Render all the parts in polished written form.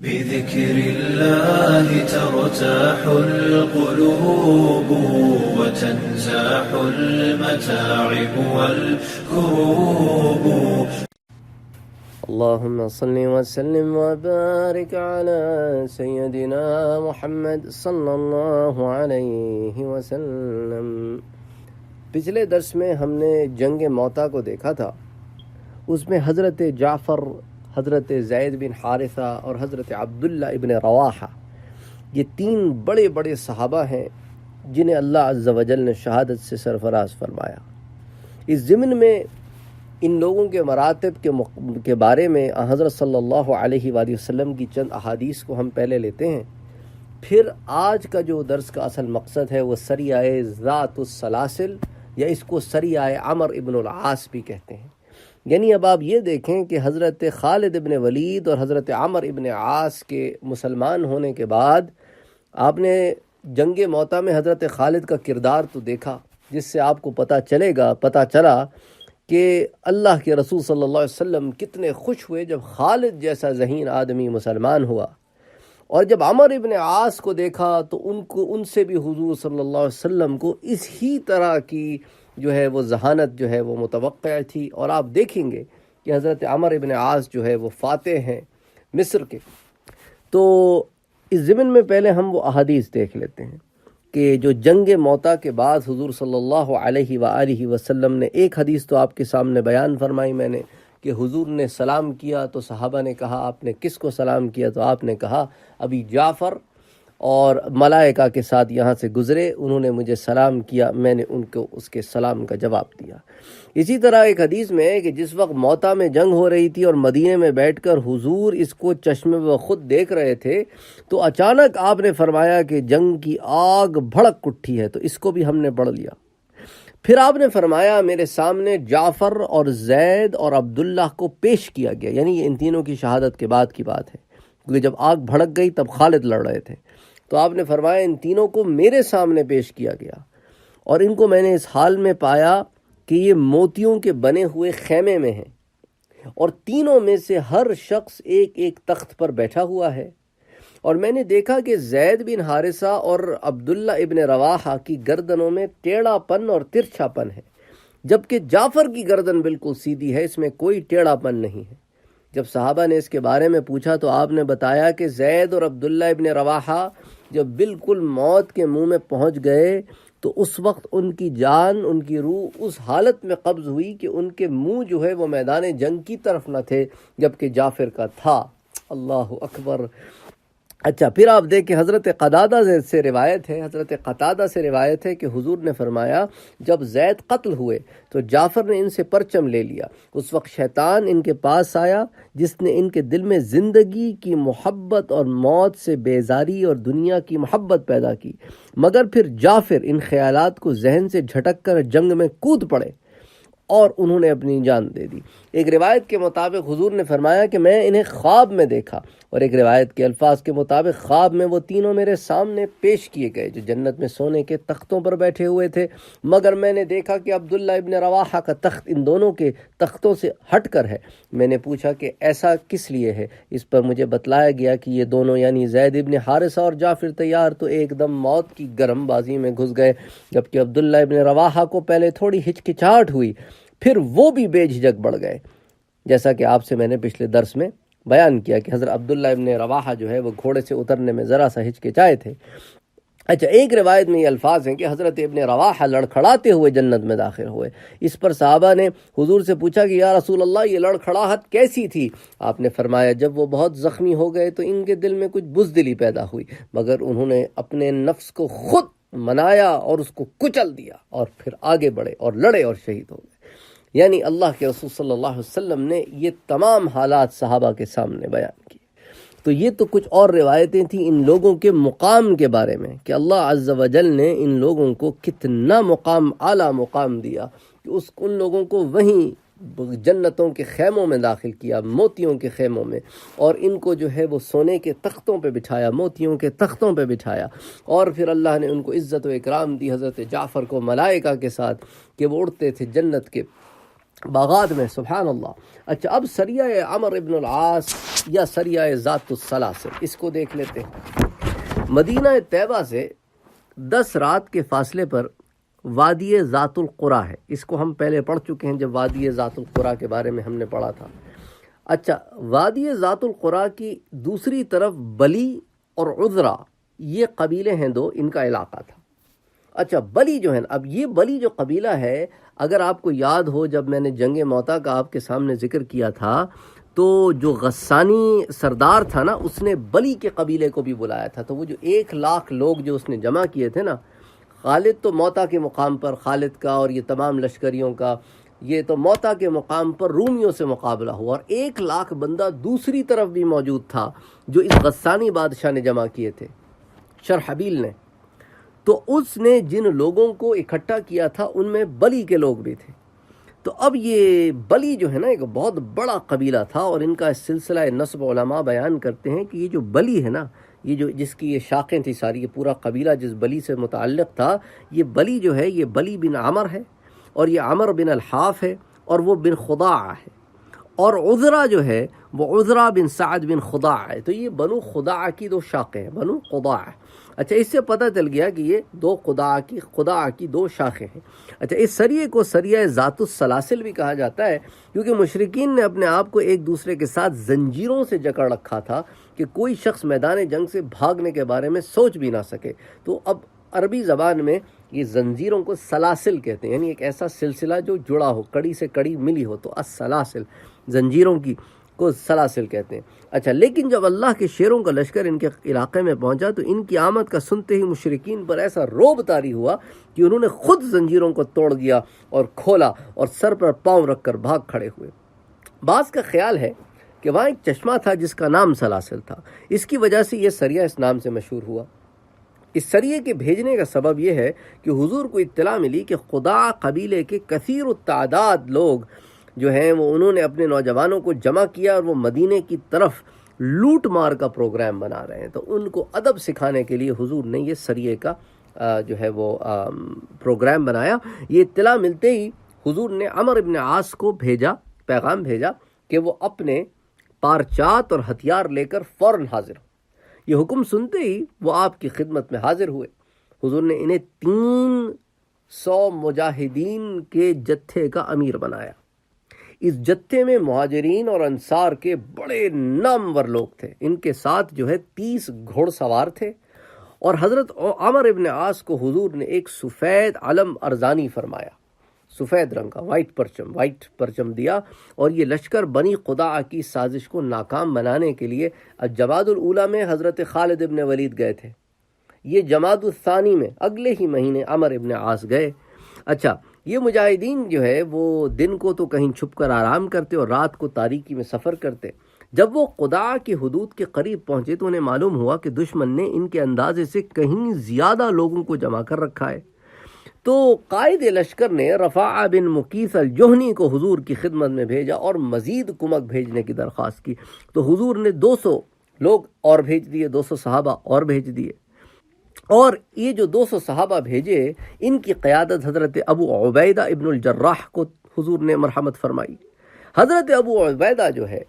بذكر الله ترتاح القلوب وتنزاح المتاعب والكروب. اللهم صل وسلم وبارك على سيدنا محمد صلی اللہ علیہ وسلم. پچھلے درس میں ہم نے جنگ موتا کو دیکھا تھا. اس میں حضرت جعفر، حضرت زید بن حارثہ اور حضرت عبداللہ ابن رواحہ، یہ تین بڑے بڑے صحابہ ہیں جنہیں اللہ عز و جل نے شہادت سے سرفراز فرمایا. اس ضمن میں ان لوگوں کے مراتب کے بارے میں حضرت صلی اللہ علیہ وآلہ وسلم کی چند احادیث کو ہم پہلے لیتے ہیں. پھر آج کا جو درس کا اصل مقصد ہے وہ سریہ ذات السلاسل، یا اس کو سریہ عمر ابن العاص بھی کہتے ہیں. یعنی اب آپ یہ دیکھیں کہ حضرت خالد ابن ولید اور حضرت عمر ابن عاص کے مسلمان ہونے کے بعد آپ نے جنگ موتا میں حضرت خالد کا کردار تو دیکھا، جس سے آپ کو پتہ چلا کہ اللہ کے رسول صلی اللہ علیہ وسلم کتنے خوش ہوئے جب خالد جیسا ذہین آدمی مسلمان ہوا. اور جب عمر ابن عاص کو دیکھا تو ان سے بھی حضور صلی اللہ علیہ وسلم کو اس ہی طرح کی جو ہے وہ ذہانت جو ہے وہ متوقع تھی. اور آپ دیکھیں گے کہ حضرت عمر ابن عاص جو ہے وہ فاتح ہیں مصر کے. تو اس ضمن میں پہلے ہم وہ احادیث دیکھ لیتے ہیں کہ جو جنگ موتا کے بعد حضور صلی اللہ علیہ وآلہ وسلم نے ایک حدیث تو آپ کے سامنے بیان فرمائی میں نے کہ حضور نے سلام کیا تو صحابہ نے کہا آپ نے کس کو سلام کیا؟ تو آپ نے کہا ابھی جعفر اور ملائکہ کے ساتھ یہاں سے گزرے، انہوں نے مجھے سلام کیا، میں نے ان کو اس کے سلام کا جواب دیا. اسی طرح ایک حدیث میں ہے کہ جس وقت موتا میں جنگ ہو رہی تھی اور مدینے میں بیٹھ کر حضور اس کو چشم و خود دیکھ رہے تھے تو اچانک آپ نے فرمایا کہ جنگ کی آگ بھڑک اٹھی ہے، تو اس کو بھی ہم نے پڑھ لیا. پھر آپ نے فرمایا میرے سامنے جعفر اور زید اور عبداللہ کو پیش کیا گیا، یعنی یہ ان تینوں کی شہادت کے بعد کی بات ہے، کیونکہ جب آگ بھڑک گئی تب خالد لڑ رہے تھے. تو آپ نے فرمایا ان تینوں کو میرے سامنے پیش کیا گیا اور ان کو میں نے اس حال میں پایا کہ یہ موتیوں کے بنے ہوئے خیمے میں ہیں، اور تینوں میں سے ہر شخص ایک ایک تخت پر بیٹھا ہوا ہے. اور میں نے دیکھا کہ زید بن حارثہ اور عبداللہ ابن رواحہ کی گردنوں میں ٹیڑھا پن اور ترچھا پن ہے، جبکہ جعفر کی گردن بالکل سیدھی ہے، اس میں کوئی ٹیڑھا پن نہیں ہے. جب صحابہ نے اس کے بارے میں پوچھا تو آپ نے بتایا کہ زید اور عبداللہ ابن رواحہ جب بالکل موت کے منہ میں پہنچ گئے تو اس وقت ان کی جان، ان کی روح اس حالت میں قبض ہوئی کہ ان کے منہ جو ہے وہ میدان جنگ کی طرف نہ تھے، جبکہ جعفر کا تھا. اللہ اکبر. اچھا، پھر آپ دیکھیں حضرت قتادہ سے روایت ہے، حضرت قتادہ سے روایت ہے کہ حضور نے فرمایا جب زید قتل ہوئے تو جعفر نے ان سے پرچم لے لیا. اس وقت شیطان ان کے پاس آیا جس نے ان کے دل میں زندگی کی محبت اور موت سے بیزاری اور دنیا کی محبت پیدا کی، مگر پھر جعفر ان خیالات کو ذہن سے جھٹک کر جنگ میں کود پڑے اور انہوں نے اپنی جان دے دی. ایک روایت کے مطابق حضور نے فرمایا کہ میں انہیں خواب میں دیکھا، اور ایک روایت کے الفاظ کے مطابق خواب میں وہ تینوں میرے سامنے پیش کیے گئے جو جنت میں سونے کے تختوں پر بیٹھے ہوئے تھے، مگر میں نے دیکھا کہ عبداللہ ابن رواحہ کا تخت ان دونوں کے تختوں سے ہٹ کر ہے. میں نے پوچھا کہ ایسا کس لیے ہے؟ اس پر مجھے بتلایا گیا کہ یہ دونوں یعنی زید ابن حارثہ اور جعفر طیار تو ایک دم موت کی گرم بازی میں گھس گئے، جبکہ عبداللہ ابن رواحہ کو پہلے تھوڑی ہچکچاہٹ ہوئی، پھر وہ بھی بے جھجک بڑھ گئے، جیسا کہ آپ سے میں نے پچھلے درس میں بیان کیا کہ حضرت عبداللہ ابن رواحہ جو ہے وہ گھوڑے سے اترنے میں ذرا سا ہچکچائے تھے. اچھا، ایک روایت میں یہ الفاظ ہیں کہ حضرت ابن رواحہ لڑکھڑاتے ہوئے جنت میں داخل ہوئے. اس پر صحابہ نے حضور سے پوچھا کہ یا رسول اللہ یہ لڑکھڑاہٹ کیسی تھی؟ آپ نے فرمایا جب وہ بہت زخمی ہو گئے تو ان کے دل میں کچھ بزدلی پیدا ہوئی، مگر انہوں نے اپنے نفس کو خود منایا اور اس کو کچل دیا اور پھر آگے بڑھے اور لڑے اور شہید ہو گئے. یعنی اللہ کے رسول صلی اللہ علیہ وسلم نے یہ تمام حالات صحابہ کے سامنے بیان کیے. تو یہ تو کچھ اور روایتیں تھیں ان لوگوں کے مقام کے بارے میں کہ اللہ عز و جل نے ان لوگوں کو کتنا مقام، اعلیٰ مقام دیا کہ ان لوگوں کو وہیں جنتوں کے خیموں میں داخل کیا، موتیوں کے خیموں میں، اور ان کو جو ہے وہ سونے کے تختوں پہ بٹھایا، موتیوں کے تختوں پہ بٹھایا. اور پھر اللہ نے ان کو عزت و اکرام دی، حضرت جعفر کو ملائکہ کے ساتھ، کہ وہ اڑتے تھے جنت کے باغات میں، سبحان اللہ۔ اچھا، اب سریہ عمر ابن العاص یا سریہ ذات السلاسل، اس کو دیکھ لیتے ہیں۔ مدینہ طیبہ سے 10 رات کے فاصلے پر وادی ذات القرا ہے، اس کو ہم پہلے پڑھ چکے ہیں جب وادی ذات القرا کے بارے میں ہم نے پڑھا تھا۔ اچھا، وادی ذات القرا کی دوسری طرف بلی اور عذرا، یہ قبیلے ہیں دو، ان کا علاقہ تھا۔ اچھا، بلی جو ہے نا، اب یہ بلی جو قبیلہ ہے، اگر آپ کو یاد ہو جب میں نے جنگ موتا کا آپ کے سامنے ذکر کیا تھا تو جو غسانی سردار تھا نا، اس نے بلی کے قبیلے کو بھی بلایا تھا، تو وہ جو 1,00,000 لوگ جو اس نے جمع کیے تھے نا، خالد تو موتا کے مقام پر، خالد کا اور یہ تمام لشکریوں کا، یہ تو موتا کے مقام پر رومیوں سے مقابلہ ہوا، اور 1,00,000 بندہ دوسری طرف بھی موجود تھا جو اس غسانی بادشاہ نے جمع کیے تھے، شرحبیل نے۔ تو اس نے جن لوگوں کو اکٹھا کیا تھا ان میں بلی کے لوگ بھی تھے۔ تو اب یہ بلی جو ہے نا ایک بہت بڑا قبیلہ تھا، اور ان کا سلسلہ نسب علماء بیان کرتے ہیں کہ یہ جو بلی ہے نا، یہ جو جس کی یہ شاخیں تھی ساری، یہ پورا قبیلہ جس بلی سے متعلق تھا، یہ بلی جو ہے یہ بلی بن عمر ہے، اور یہ عمر بن الحاف ہے، اور وہ بن خداع ہے، اور عذرا جو ہے وہ عذرا بن سعد بن خداع ہے۔ تو یہ بنو خداع کی دو شاخیں ہیں، بنو خداع۔ اچھا، اس سے پتہ چل گیا کہ یہ دو خداع کی دو شاخیں ہیں۔ اچھا، اس سریے کو سریہ ذات السلاسل بھی کہا جاتا ہے، کیونکہ مشرکین نے اپنے آپ کو ایک دوسرے کے ساتھ زنجیروں سے جکڑ رکھا تھا کہ کوئی شخص میدان جنگ سے بھاگنے کے بارے میں سوچ بھی نہ سکے۔ تو اب عربی زبان میں یہ زنجیروں کو سلاسل کہتے ہیں، یعنی ایک ایسا سلسلہ جو جڑا ہو، کڑی سے کڑی ملی ہو، تو السلاسل، زنجیروں کی کو سلاسل کہتے ہیں۔ اچھا، لیکن جب اللہ کے شیروں کا لشکر ان کے علاقے میں پہنچا تو ان کی آمد کا سنتے ہی مشرکین پر ایسا رعب طاری ہوا کہ انہوں نے خود زنجیروں کو توڑ دیا اور کھولا، اور سر پر پاؤں رکھ کر بھاگ کھڑے ہوئے۔ بعض کا خیال ہے کہ وہاں ایک چشمہ تھا جس کا نام سلاسل تھا، اس کی وجہ سے یہ سریہ اس نام سے مشہور ہوا۔ اس سریے کے بھیجنے کا سبب یہ ہے کہ حضور کو اطلاع ملی کہ خداع قبیلے کے کثیر التعداد لوگ جو ہیں وہ انہوں نے اپنے نوجوانوں کو جمع کیا، اور وہ مدینے کی طرف لوٹ مار کا پروگرام بنا رہے ہیں۔ تو ان کو ادب سکھانے کے لیے حضور نے یہ سریے کا جو ہے وہ پروگرام بنایا۔ یہ اطلاع ملتے ہی حضور نے عمر ابن عاص کو پیغام بھیجا کہ وہ اپنے پارچات اور ہتھیار لے کر فوراً حاضر ہو۔ یہ حکم سنتے ہی وہ آپ کی خدمت میں حاضر ہوئے۔ حضور نے انہیں 300 مجاہدین کے جتھے کا امیر بنایا۔ اس جتھے میں مہاجرین اور انصار کے بڑے نامور لوگ تھے، ان کے ساتھ جو ہے 30 گھوڑ سوار تھے، اور حضرت عمر ابن عاص کو حضور نے ایک سفید علم ارزانی فرمایا، سفید رنگ کا وائٹ پرچم دیا، اور یہ لشکر بنی خداع کی سازش کو ناکام بنانے کے لیے جماد الاولیٰ میں حضرت خالد ابن ولید گئے تھے، یہ جماد الثانی میں اگلے ہی مہینے عمر ابن عاص گئے۔ اچھا، یہ مجاہدین جو ہے وہ دن کو تو کہیں چھپ کر آرام کرتے اور رات کو تاریکی میں سفر کرتے۔ جب وہ خداع کی حدود کے قریب پہنچے تو انہیں معلوم ہوا کہ دشمن نے ان کے اندازے سے کہیں زیادہ لوگوں کو جمع کر رکھا ہے۔ تو قائد لشکر نے رفاعہ بن مقیث الجہنی کو حضور کی خدمت میں بھیجا اور مزید کمک بھیجنے کی درخواست کی۔ تو حضور نے 200 لوگ اور بھیج دیے، 200 صحابہ اور بھیج دیے، اور یہ جو 200 صحابہ بھیجے ان کی قیادت حضرت ابو عبیدہ ابن الجراح کو حضور نے مرحمت فرمائی۔ حضرت ابو عبیدہ جو ہے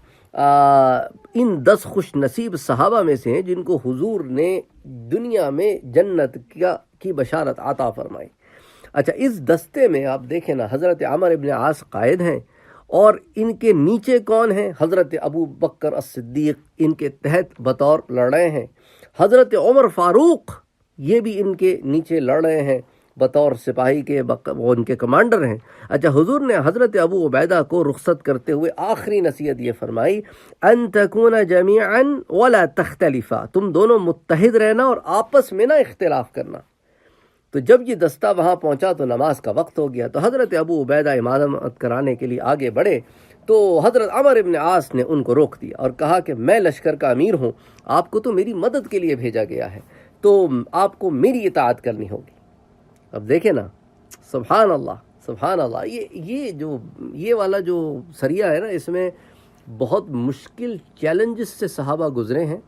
ان 10 خوش نصیب صحابہ میں سے ہیں جن کو حضور نے دنیا میں جنت کی بشارت عطا فرمائی۔ اچھا، اس دستے میں آپ دیکھیں نا، حضرت عمر ابن عاص قائد ہیں، اور ان کے نیچے کون ہیں؟ حضرت ابو بکر الصدیق ان کے تحت بطور لڑ رہے ہیں، حضرت عمر فاروق یہ بھی ان کے نیچے لڑ رہے ہیں بطور سپاہی کے، وہ ان کے کمانڈر ہیں۔ اچھا، حضور نے حضرت ابو عبیدہ کو رخصت کرتے ہوئے آخری نصیحت یہ فرمائی، ان تکون جمیعا ولا تختلفا، تم دونوں متحد رہنا اور آپس میں نہ اختلاف کرنا۔ تو جب یہ دستہ وہاں پہنچا تو نماز کا وقت ہو گیا، تو حضرت ابو عبیدہ امامت کرانے کے لیے آگے بڑھے، تو حضرت عمر ابن عاص نے ان کو روک دیا اور کہا کہ میں لشکر کا امیر ہوں، آپ کو تو میری مدد کے لیے بھیجا گیا ہے، تو آپ کو میری اطاعت کرنی ہوگی۔ اب دیکھیں نا، سبحان اللہ سبحان اللہ، یہ والا جو سریہ ہے نا، اس میں بہت مشکل چیلنجز سے صحابہ گزرے ہیں،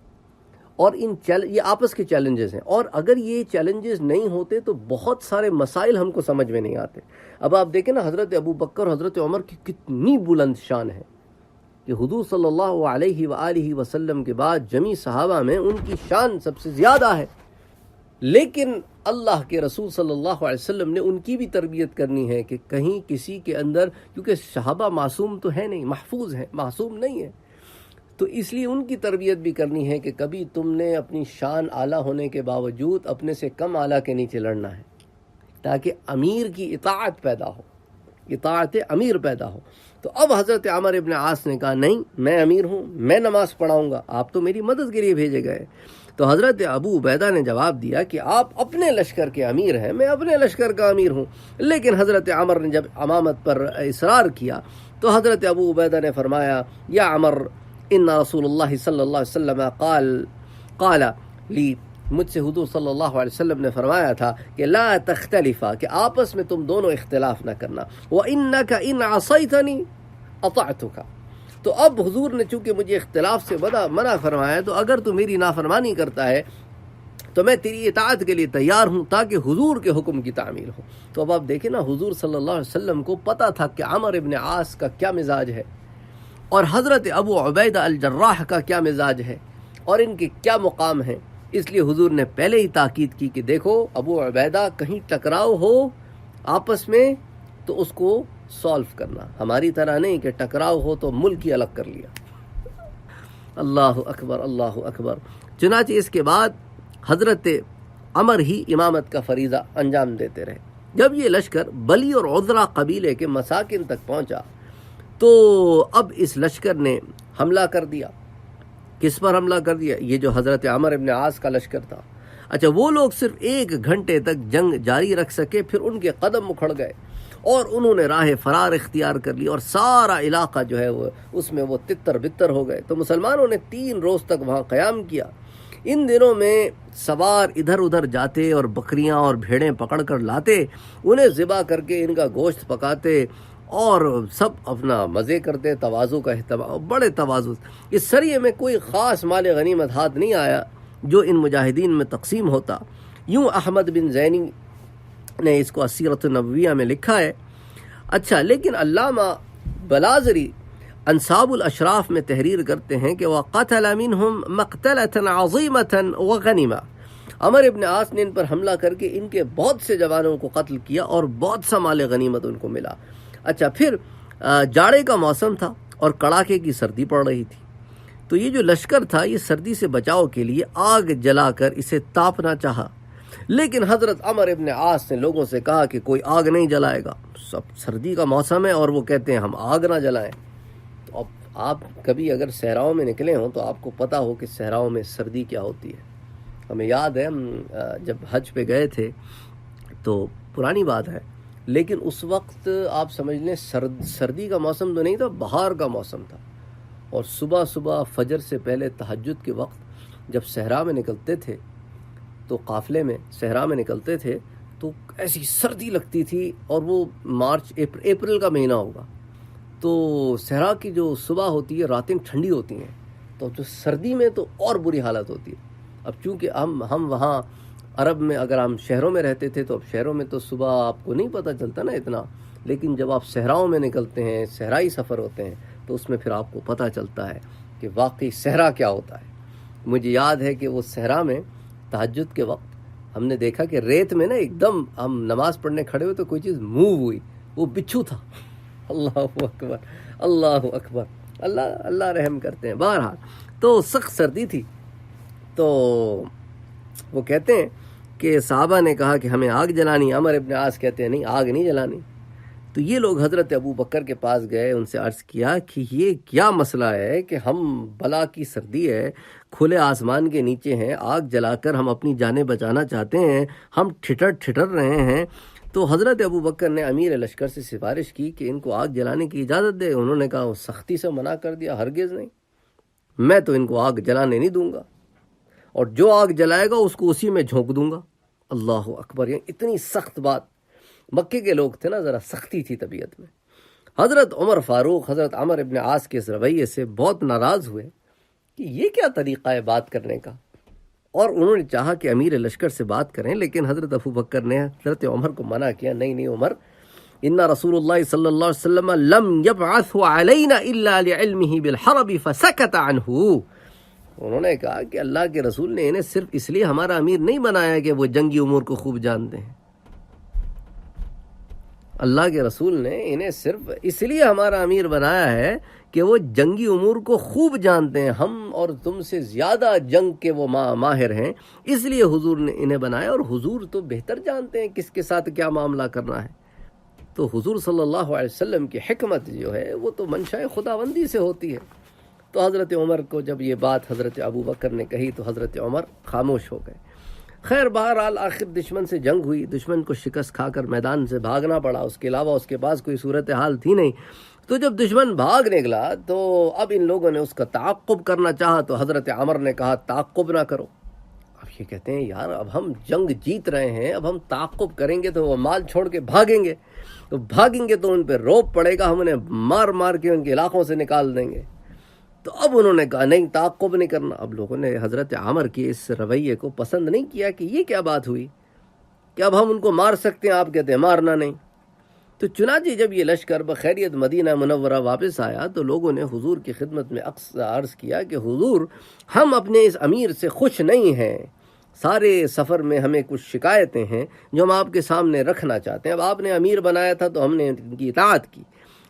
اور یہ آپس کے چیلنجز ہیں، اور اگر یہ چیلنجز نہیں ہوتے تو بہت سارے مسائل ہم کو سمجھ میں نہیں آتے۔ اب آپ دیکھیں نا، حضرت ابو بکر اور حضرت عمر کی کتنی بلند شان ہے کہ حضور صلی اللہ علیہ وآلہ وسلم کے بعد جمی صحابہ میں ان کی شان سب سے زیادہ ہے، لیکن اللہ کے رسول صلی اللہ علیہ وسلم نے ان کی بھی تربیت کرنی ہے کہ کہیں کسی کے اندر، کیونکہ صحابہ معصوم تو ہے نہیں، محفوظ ہیں، معصوم نہیں ہے، تو اس لیے ان کی تربیت بھی کرنی ہے کہ کبھی تم نے اپنی شان اعلیٰ ہونے کے باوجود اپنے سے کم اعلیٰ کے نیچے لڑنا ہے، تاکہ امیر کی اطاعت پیدا ہو، اطاعت امیر پیدا ہو۔ تو اب حضرت عمر ابن عاص نے کہا نہیں، میں امیر ہوں، میں نماز پڑھاؤں گا، آپ تو میری مدد کے لیے بھیجے گئے۔ تو حضرت ابو عبیدہ نے جواب دیا کہ آپ اپنے لشکر کے امیر ہیں، میں اپنے لشکر کا امیر ہوں۔ لیکن حضرت عمر نے جب امامت پر اصرار کیا تو حضرت ابو عبیدہ نے فرمایا، یا عمر ان رسول اللہ صلی اللہ علیہ وسلم قال لی، مجھ سے حضور صلی اللہ علیہ وسلم نے فرمایا تھا کہ لا تختلفا، کہ آپس میں تم دونوں اختلاف نہ کرنا، وَإِنَّكَ إِنْ عَصَيْتَنِي أَطَعْتُكَ۔ تو اب حضور نے چونکہ مجھے اختلاف سے منع فرمایا، تو اگر تو میری نافرمانی کرتا ہے تو میں تیری اطاعت کے لیے تیار ہوں، تاکہ حضور کے حکم کی تعمیل ہو۔ تو اب آپ دیکھیں نا، حضور صلی اللہ علیہ وسلم کو پتہ تھا کہ عمر ابن عاص کا کیا مزاج ہے، اور حضرت ابو عبیدہ الجراح کا کیا مزاج ہے، اور ان کے کیا مقام ہیں۔ اس لیے حضور نے پہلے ہی تاکید کی کہ دیکھو ابو عبیدہ، کہیں ٹکراؤ ہو آپس میں تو اس کو سالو کرنا، ہماری طرح نہیں کہ ٹکراؤ ہو تو ملک ہی الگ کر لیا۔ اللہ اکبر، اللہ اکبر۔ چنانچہ اس کے بعد حضرت عمر ہی امامت کا فریضہ انجام دیتے رہے۔ جب یہ لشکر بلی اور عذرا قبیلے کے مساکن تک پہنچا تو اب اس لشکر نے حملہ کر دیا۔ کس پر حملہ کر دیا؟ یہ جو حضرت عمر ابن عاص کا لشکر تھا۔ اچھا، وہ لوگ صرف 1 گھنٹے تک جنگ جاری رکھ سکے، پھر ان کے قدم اکھڑ گئے اور انہوں نے راہ فرار اختیار کر لی، اور سارا علاقہ جو ہے اس میں وہ تتر بتر ہو گئے۔ تو مسلمانوں نے 3 روز تک وہاں قیام کیا۔ ان دنوں میں سوار ادھر ادھر جاتے اور بکریاں اور بھیڑیں پکڑ کر لاتے، انہیں ذبح کر کے ان کا گوشت پکاتے، اور سب اپنا مزے کرتے، تواضع کا اہتمام، بڑے تواضع۔ اس سریے میں کوئی خاص مال غنیمت ہاتھ نہیں آیا جو ان مجاہدین میں تقسیم ہوتا۔ یوں احمد بن زینی نے اس کو السیرۃ النبویہ میں لکھا ہے۔ اچھا، لیکن علامہ بلازری انصاب الاشراف میں تحریر کرتے ہیں کہ وَقَتَلَ مِنْهُمْ مَقْتَلَةً عَظِيمَةً وَغَنِمًا، عمر ابن عاص نے ان پر حملہ کر کے ان کے بہت سے جوانوں کو قتل کیا اور بہت سا مال غنیمت ان کو ملا۔ اچھا، پھر جاڑے کا موسم تھا اور کڑاکے کی سردی پڑ رہی تھی، تو یہ جو لشکر تھا یہ سردی سے بچاؤ کے لیے آگ جلا کر اسے تاپنا چاہا، لیکن حضرت عمر ابن عاص نے لوگوں سے کہا کہ کوئی آگ نہیں جلائے گا، سب سردی کا موسم ہے اور وہ کہتے ہیں ہم آگ نہ جلائیں۔ تو اب آپ کبھی اگر صحراؤں میں نکلے ہوں تو آپ کو پتہ ہو کہ صحراؤں میں سردی کیا ہوتی ہے۔ ہمیں یاد ہے، ہم جب حج پہ گئے تھے تو پرانی بات ہے، لیکن اس وقت آپ سمجھ لیں سردی کا موسم تو نہیں تھا، بہار کا موسم تھا، اور صبح صبح فجر سے پہلے تہجد کے وقت جب صحرا میں نکلتے تھے تو قافلے میں صحرا میں نکلتے تھے تو ایسی سردی لگتی تھی، اور وہ مارچ اپریل کا مہینہ ہوگا، تو صحرا کی جو صبح ہوتی ہے راتیں ٹھنڈی ہوتی ہیں، تو جو سردی میں تو اور بری حالت ہوتی ہے۔ اب چونکہ ہم وہاں عرب میں اگر ہم شہروں میں رہتے تھے تو اب شہروں میں تو صبح آپ کو نہیں پتہ چلتا نا اتنا، لیکن جب آپ صحراؤں میں نکلتے ہیں، صحرائی سفر ہوتے ہیں، تو اس میں پھر آپ کو پتہ چلتا ہے کہ واقعی صحرا کیا ہوتا ہے۔ مجھے یاد ہے کہ وہ صحرا میں تہجد کے وقت ہم نے دیکھا کہ ریت میں نا ایک دم ہم نماز پڑھنے کھڑے ہوئے تو کوئی چیز موو ہوئی، وہ بچھو تھا۔ اللہ اکبر، اللہ اکبر، اللہ رحم کرتے ہیں۔ بہرحال تو سخت سردی تھی، تو وہ کہتے ہیں کہ صحابہ نے کہا کہ ہمیں آگ جلانی، عمر ابن عاص کہتے ہیں نہیں، آگ نہیں جلانی۔ تو یہ لوگ حضرت ابو بکر کے پاس گئے، ان سے عرض کیا کہ یہ کیا مسئلہ ہے کہ ہم بلا کی سردی ہے، کھلے آسمان کے نیچے ہیں، آگ جلا کر ہم اپنی جانیں بچانا چاہتے ہیں، ہم ٹھٹر رہے ہیں۔ تو حضرت ابو بکر نے امیر لشکر سے سفارش کی کہ ان کو آگ جلانے کی اجازت دے۔ انہوں نے کہا، وہ سختی سے منع کر دیا، ہرگز نہیں، میں تو ان کو آگ جلانے نہیں دوں گا، اور جو آگ جلائے گا اس کو اسی میں جھونک دوں گا۔ اللہ اکبر، یعنی اتنی سخت بات۔ مکے کے لوگ تھے نا، ذرا سختی تھی طبیعت میں۔ حضرت عمر فاروق حضرت عمر ابن عاص کے اس رویے سے بہت ناراض ہوئے کہ یہ کیا طریقہ ہے بات کرنے کا، اور انہوں نے چاہا کہ امیر لشکر سے بات کریں، لیکن حضرت ابو بکر نے حضرت عمر کو منع کیا، نہیں عمر، ان رسول اللہ صلی اللہ علیہ وسلم لم يبعثه علينا الا لعلمه بالحرب فسكت عنه. انہوں نے کہا کہ اللہ کے رسول نے انہیں صرف اس لیے ہمارا امیر نہیں بنایا کہ وہ جنگی امور کو خوب جانتے ہیں، اللہ کے رسول نے انہیں صرف اس لیے ہمارا امیر بنایا ہے کہ وہ جنگی امور کو خوب جانتے ہیں، ہم اور تم سے زیادہ جنگ کے وہ ماہر ہیں، اس لیے حضور نے انہیں بنایا، اور حضور تو بہتر جانتے ہیں کس کے ساتھ کیا معاملہ کرنا ہے. تو حضور صلی اللہ علیہ وسلم کی حکمت جو ہے وہ تو منشاء خداوندی سے ہوتی ہے. تو حضرت عمر کو جب یہ بات حضرت ابو بکر نے کہی تو حضرت عمر خاموش ہو گئے. خیر بہرحال آخر دشمن سے جنگ ہوئی، دشمن کو شکست کھا کر میدان سے بھاگنا پڑا، اس کے علاوہ اس کے پاس کوئی صورتحال تھی نہیں. تو جب دشمن بھاگ نکلا تو اب ان لوگوں نے اس کا تعاقب کرنا چاہا، تو حضرت عمر نے کہا تعاقب نہ کرو. اب یہ کہتے ہیں یار اب ہم جنگ جیت رہے ہیں، اب ہم تعاقب کریں گے تو وہ مال چھوڑ کے بھاگیں گے، تو بھاگیں گے تو ان پہ روب پڑے گا، ہم انہیں مار مار کے ان کے علاقوں سے نکال دیں گے. تو اب انہوں نے کہا نہیں تعاقب نہیں کرنا. اب لوگوں نے حضرت عمر کی اس رویے کو پسند نہیں کیا کہ یہ کیا بات ہوئی کہ اب ہم ان کو مار سکتے ہیں، آپ کہتے ہیں مارنا نہیں. تو چنانچہ جب یہ لشکر بخیریت مدینہ منورہ واپس آیا تو لوگوں نے حضور کی خدمت میں عرض کیا کہ حضور ہم اپنے اس امیر سے خوش نہیں ہیں، سارے سفر میں ہمیں کچھ شکایتیں ہیں جو ہم آپ کے سامنے رکھنا چاہتے ہیں. اب آپ نے امیر بنایا تھا تو ہم نے ان کی اطاعت کی،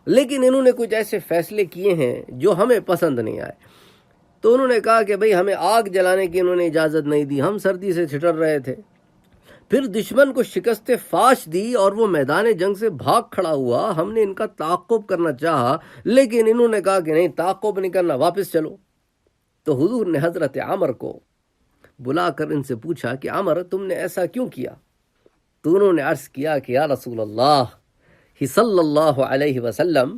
لیکن انہوں نے کچھ ایسے فیصلے کیے ہیں جو ہمیں پسند نہیں آئے. تو انہوں نے کہا کہ بھئی ہمیں آگ جلانے کی انہوں نے اجازت نہیں دی، ہم سردی سے ٹھٹر رہے تھے. پھر دشمن کو شکست فاش دی اور وہ میدان جنگ سے بھاگ کھڑا ہوا، ہم نے ان کا تعاقب کرنا چاہا لیکن انہوں نے کہا کہ نہیں تعاقب نہیں کرنا، واپس چلو. تو حضور نے حضرت عمر کو بلا کر ان سے پوچھا کہ عمر تم نے ایسا کیوں کیا؟ تو انہوں نے عرض کیا کہ یا رسول اللہ صلی اللہ علیہ وسلم،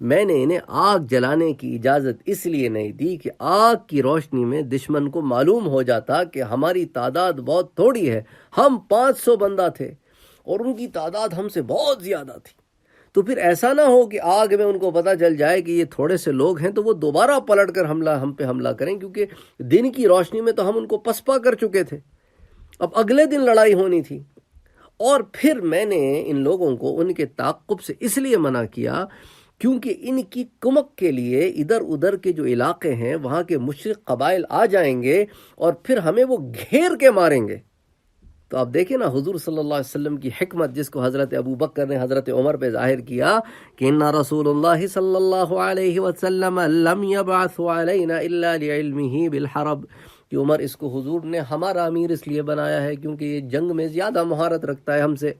میں نے انہیں آگ جلانے کی اجازت اس لیے نہیں دی کہ آگ کی روشنی میں دشمن کو معلوم ہو جاتا کہ ہماری تعداد بہت تھوڑی ہے، ہم 500 بندہ تھے اور ان کی تعداد ہم سے بہت زیادہ تھی. تو پھر ایسا نہ ہو کہ آگ میں ان کو پتہ چل جائے کہ یہ تھوڑے سے لوگ ہیں تو وہ دوبارہ پلٹ کر ہم پہ حملہ کریں، کیونکہ دن کی روشنی میں تو ہم ان کو پسپا کر چکے تھے، اب اگلے دن لڑائی ہونی تھی. اور پھر میں نے ان لوگوں کو ان کے تعاقب سے اس لیے منع کیا کیونکہ ان کی کمک کے لیے ادھر ادھر کے جو علاقے ہیں وہاں کے مشرک قبائل آ جائیں گے اور پھر ہمیں وہ گھیر کے ماریں گے. تو آپ دیکھیں نا حضور صلی اللہ علیہ وسلم کی حکمت، جس کو حضرت ابو بکر نے حضرت عمر پہ ظاہر کیا کہ ان رسول اللہ صلی اللہ علیہ وسلم لم يبعث علينا الا لعلمه بالحرب، کہ عمر اس کو حضور نے ہمارا امیر اس لیے بنایا ہے کیونکہ یہ جنگ میں زیادہ مہارت رکھتا ہے ہم سے.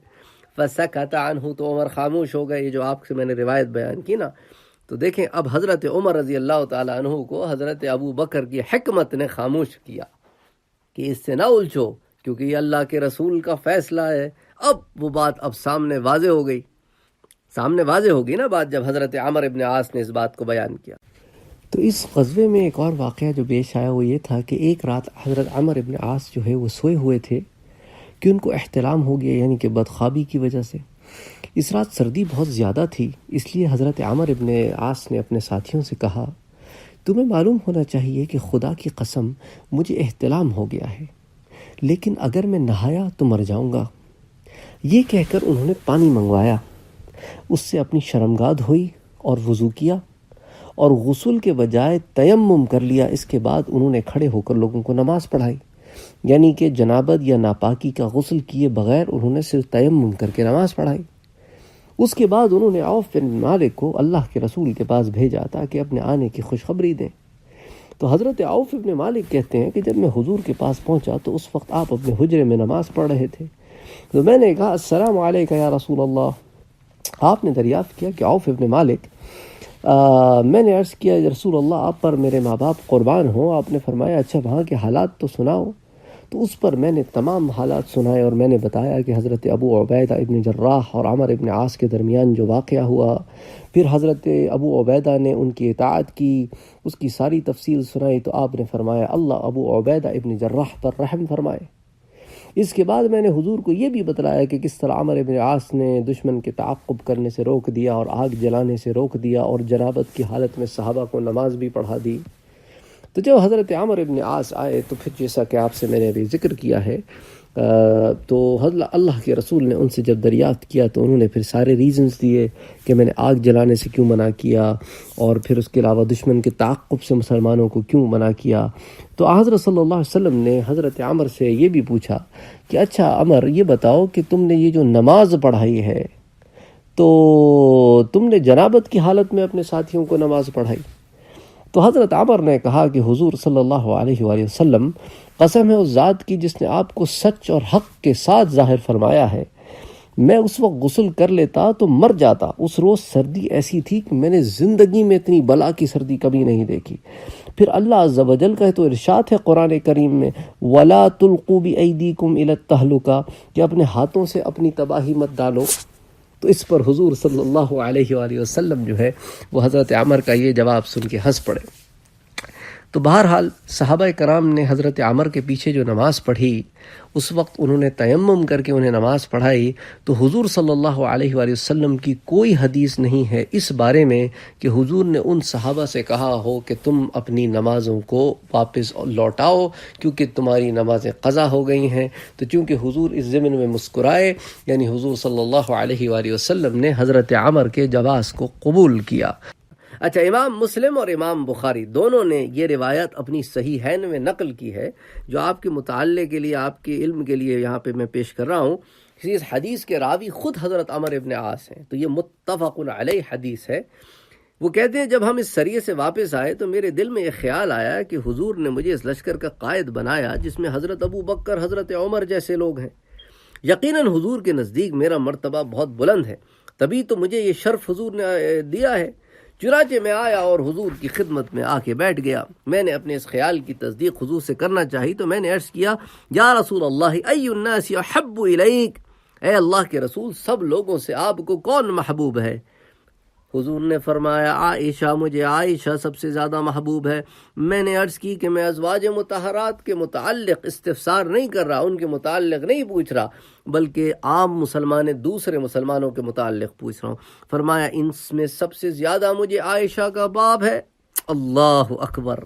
فسکت عنہ، تو عمر خاموش ہو گئے. یہ جو آپ سے میں نے روایت بیان کی نا، تو دیکھیں اب حضرت عمر رضی اللہ تعالیٰ عنہ کو حضرت ابو بکر کی حکمت نے خاموش کیا کہ اس سے نہ الجھو کیونکہ یہ اللہ کے رسول کا فیصلہ ہے. اب وہ بات اب سامنے واضح ہو گئی، سامنے واضح ہوگی نا بات جب حضرت عمر ابن عاص نے اس بات کو بیان کیا. تو اس غزوے میں ایک اور واقعہ جو پیش آیا وہ یہ تھا کہ ایک رات حضرت عمر ابن عاص جو ہے وہ سوئے ہوئے تھے کہ ان کو احتلام ہو گیا، یعنی کہ بدخوابی کی وجہ سے. اس رات سردی بہت زیادہ تھی، اس لیے حضرت عمر ابن عاص نے اپنے ساتھیوں سے کہا تمہیں معلوم ہونا چاہیے کہ خدا کی قسم مجھے احتلام ہو گیا ہے، لیکن اگر میں نہایا تو مر جاؤں گا. یہ کہہ کر انہوں نے پانی منگوایا، اس سے اپنی شرمگاہ دھوئی اور وضو کیا اور غسل کے بجائے تیمم کر لیا. اس کے بعد انہوں نے کھڑے ہو کر لوگوں کو نماز پڑھائی، یعنی کہ جنابت یا ناپاکی کا غسل کیے بغیر انہوں نے صرف تیمم کر کے نماز پڑھائی. اس کے بعد انہوں نے عوف بن مالک کو اللہ کے رسول کے پاس بھیجا تاکہ اپنے آنے کی خوشخبری دیں. تو حضرت عوف بن مالک کہتے ہیں کہ جب میں حضور کے پاس پہنچا تو اس وقت آپ اپنے حجرے میں نماز پڑھ رہے تھے. تو میں نے کہا السلام علیکم یا رسول اللہ. آپ نے دریافت کیا کہ عوف بن مالک، میں نے عرض کیا رسول اللہ آپ پر میرے ماں باپ قربان ہوں. آپ نے فرمایا اچھا وہاں کے حالات تو سناؤ. تو اس پر میں نے تمام حالات سنائے اور میں نے بتایا کہ حضرت ابو عبیدہ ابن جراح اور عمر ابن عاص کے درمیان جو واقعہ ہوا، پھر حضرت ابو عبیدہ نے ان کی اطاعت کی، اس کی ساری تفصیل سنائی. تو آپ نے فرمایا اللہ ابو عبیدہ ابن جراح پر رحم فرمائے. اس کے بعد میں نے حضور کو یہ بھی بتلایا کہ کس طرح عمر ابن عاص نے دشمن کے تعاقب کرنے سے روک دیا اور آگ جلانے سے روک دیا اور جنابت کی حالت میں صحابہ کو نماز بھی پڑھا دی. تو جب حضرت عمر ابن عاص آئے تو پھر جیسا کہ آپ سے میں نے ابھی ذکر کیا ہے تو حضرت اللہ کے رسول نے ان سے جب دریافت کیا تو انہوں نے پھر سارے ریزنز دیے کہ میں نے آگ جلانے سے کیوں منع کیا، اور پھر اس کے علاوہ دشمن کے تعاقب سے مسلمانوں کو کیوں منع کیا۔ تو حضرت صلی اللہ علیہ وسلم نے حضرت عمر سے یہ بھی پوچھا کہ اچھا عمر یہ بتاؤ کہ تم نے یہ جو نماز پڑھائی ہے تو تم نے جنابت کی حالت میں اپنے ساتھیوں کو نماز پڑھائی؟ تو حضرت عمر نے کہا کہ حضور صلی اللہ علیہ وآلہ وسلم قسم ہے اس ذات کی جس نے آپ کو سچ اور حق کے ساتھ ظاہر فرمایا ہے، میں اس وقت غسل کر لیتا تو مر جاتا۔ اس روز سردی ایسی تھی کہ میں نے زندگی میں اتنی بلا کی سردی کبھی نہیں دیکھی۔ پھر اللہ عز و جل کا تو ارشاد ہے قرآن کریم میں وَلَا تُلْقُوا بِأَيْدِيكُمْ إِلَى التَّهْلُكَةِ کہ اپنے ہاتھوں سے اپنی تباہی مت ڈالو۔ تو اس پر حضور صلی اللہ علیہ وآلہ وسلم جو ہے وہ حضرت عمر کا یہ جواب سن کے ہنس پڑے۔ تو بہرحال صحابہ کرام نے حضرت عمر کے پیچھے جو نماز پڑھی اس وقت انہوں نے تیمم کر کے انہیں نماز پڑھائی، تو حضور صلی اللہ علیہ وآلہ وسلم کی کوئی حدیث نہیں ہے اس بارے میں کہ حضور نے ان صحابہ سے کہا ہو کہ تم اپنی نمازوں کو واپس لوٹاؤ کیونکہ تمہاری نمازیں قضا ہو گئی ہیں۔ تو چونکہ حضور اس ضمن میں مسکرائے، یعنی حضور صلی اللہ علیہ وآلہ وسلم نے حضرت عمر کے جواز کو قبول کیا۔ اچھا، امام مسلم اور امام بخاری دونوں نے یہ روایت اپنی صحیحین میں نقل کی ہے، جو آپ کے مطالعے کے لیے، آپ کے علم کے لیے یہاں پہ میں پیش کر رہا ہوں۔ اس حدیث کے راوی خود حضرت عمر ابن عاص ہیں، تو یہ متفق علیہ حدیث ہے۔ وہ کہتے ہیں جب ہم اس سریے سے واپس آئے تو میرے دل میں ایک خیال آیا کہ حضور نے مجھے اس لشکر کا قائد بنایا جس میں حضرت ابو بکر، حضرت عمر جیسے لوگ ہیں۔ یقیناً حضور کے نزدیک میرا مرتبہ بہت بلند ہے، تبھی تو مجھے یہ شرف حضور نے دیا ہے۔ چنانچہ میں آیا اور حضور کی خدمت میں آ کے بیٹھ گیا۔ میں نے اپنے اس خیال کی تصدیق حضور سے کرنا چاہی تو میں نے عرض کیا یا رسول اللہ ای الناس احب الیک، اے اللہ کے رسول سب لوگوں سے آپ کو کون محبوب ہے؟ حضور نے فرمایا عائشہ، مجھے عائشہ سب سے زیادہ محبوب ہے۔ میں نے عرض کی کہ میں ازواج مطہرات کے متعلق استفسار نہیں کر رہا، ان کے متعلق نہیں پوچھ رہا، بلکہ عام دوسرے مسلمانوں کے متعلق پوچھ رہا ہوں۔ فرمایا ان میں سب سے زیادہ مجھے عائشہ کا باب ہے۔ اللہ اکبر!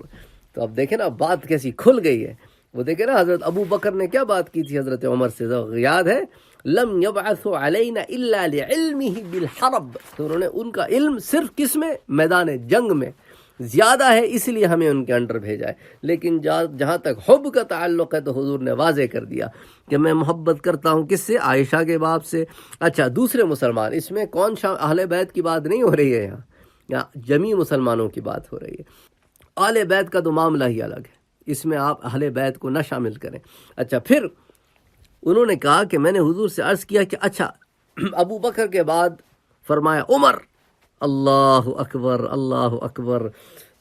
تو اب دیکھیں نا بات کیسی کھل گئی ہے۔ وہ دیکھیں نا حضرت ابو بکر نے کیا بات کی تھی حضرت عمر سے، یاد ہے لم یبعث علینا الا لعلمہ بالحرب، تو انہوں نے ان کا علم صرف کس میں؟ میدان جنگ میں زیادہ ہے، اس لیے ہمیں ان کے انڈر بھیجا ہے۔ لیکن جہاں تک حب کا تعلق ہے تو حضور نے واضح کر دیا کہ میں محبت کرتا ہوں کس سے؟ عائشہ کے باپ سے۔ اچھا، دوسرے مسلمان، اس میں کون اہل بیت کی بات نہیں ہو رہی ہے، یہاں جمیع مسلمانوں کی بات ہو رہی ہے۔ اہل بیت کا تو معاملہ ہی الگ ہے، اس میں آپ اہل بیت کو نہ شامل کریں۔ اچھا، پھر انہوں نے کہا کہ میں نے حضور سے عرض کیا کہ اچھا ابو بکر کے بعد فرمایا عمر۔ اللہ اکبر، اللہ اکبر!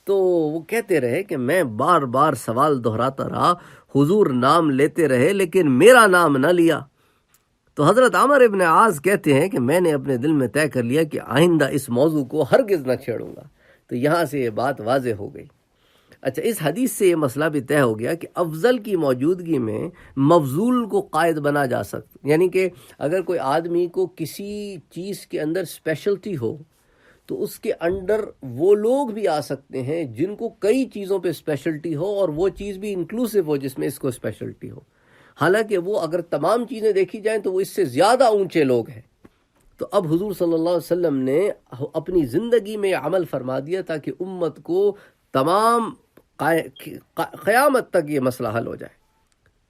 تو وہ کہتے رہے کہ میں بار بار سوال دہراتا رہا، حضور نام لیتے رہے لیکن میرا نام نہ لیا۔ تو حضرت عمر ابن عاص کہتے ہیں کہ میں نے اپنے دل میں طے کر لیا کہ آئندہ اس موضوع کو ہرگز نہ چھیڑوں گا۔ تو یہاں سے یہ بات واضح ہو گئی۔ اچھا، اس حدیث سے یہ مسئلہ بھی طے ہو گیا کہ افضل کی موجودگی میں مفضول کو قائد بنا جا سکتا، یعنی کہ اگر کوئی آدمی کو کسی چیز کے اندر اسپیشلٹی ہو تو اس کے انڈر وہ لوگ بھی آ سکتے ہیں جن کو کئی چیزوں پہ اسپیشلٹی ہو، اور وہ چیز بھی انکلوسیو ہو جس میں اس کو اسپیشلٹی ہو، حالانکہ وہ اگر تمام چیزیں دیکھی جائیں تو وہ اس سے زیادہ اونچے لوگ ہیں۔ تو اب حضور صلی اللہ علیہ وسلم نے اپنی زندگی میں عمل فرما دیا تاکہ امت کو تمام قیامت تک یہ مسئلہ حل ہو جائے۔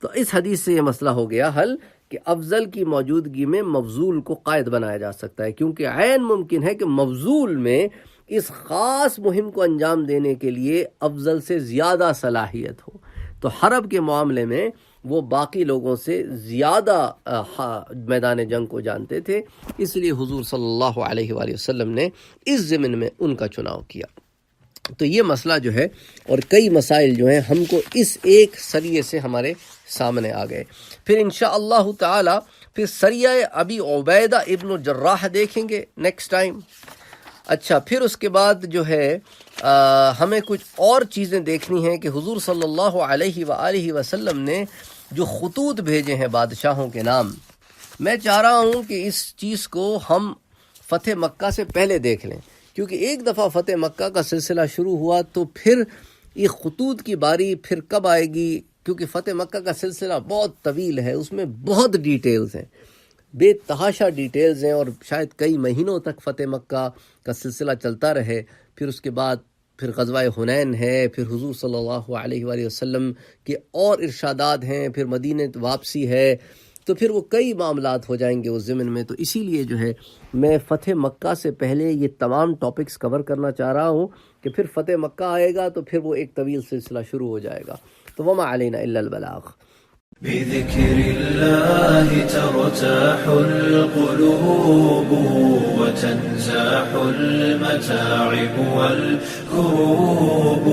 تو اس حدیث سے یہ مسئلہ ہو گیا حل کہ افضل کی موجودگی میں مفضول کو قائد بنایا جا سکتا ہے، کیونکہ عین ممکن ہے کہ مفضول میں اس خاص مہم کو انجام دینے کے لیے افضل سے زیادہ صلاحیت ہو۔ تو حرب کے معاملے میں وہ باقی لوگوں سے زیادہ میدان جنگ کو جانتے تھے، اس لیے حضور صلی اللہ علیہ وآلہ وسلم نے اس ضمن میں ان کا چناؤ کیا۔ تو یہ مسئلہ جو ہے اور کئی مسائل جو ہیں ہم کو اس ایک سریے سے ہمارے سامنے آ گئے۔ پھر انشاءاللہ تعالی پھر سریہ ابی عبیدہ ابن الجراح دیکھیں گے نیکسٹ ٹائم۔ اچھا، پھر اس کے بعد جو ہے ہمیں کچھ اور چیزیں دیکھنی ہیں کہ حضور صلی اللہ علیہ وآلہ وسلم نے جو خطوط بھیجے ہیں بادشاہوں کے نام، میں چاہ رہا ہوں کہ اس چیز کو ہم فتح مکہ سے پہلے دیکھ لیں، کیونکہ ایک دفعہ فتح مکہ کا سلسلہ شروع ہوا تو پھر یہ خطوط کی باری پھر کب آئے گی، کیونکہ فتح مکہ کا سلسلہ بہت طویل ہے، اس میں بہت ڈیٹیلز ہیں، بے تحاشا ڈیٹیلز ہیں، اور شاید کئی مہینوں تک فتح مکہ کا سلسلہ چلتا رہے. پھر اس کے بعد پھر غزوہ حنین ہے، پھر حضور صلی اللہ علیہ وآلہ وسلم کے اور ارشادات ہیں، پھر مدینہ واپسی ہے، تو پھر وہ کئی معاملات ہو جائیں گے اس ضمن میں. تو اسی لیے جو ہے میں فتح مکہ سے پہلے یہ تمام ٹاپکس کور کرنا چاہ رہا ہوں کہ پھر فتح مکہ آئے گا تو پھر وہ ایک طویل سلسلہ شروع ہو جائے گا. تو وما علینا الا البلاغ. بذكر الله ترتاح القلوب وتنزاح المتاعب والكروب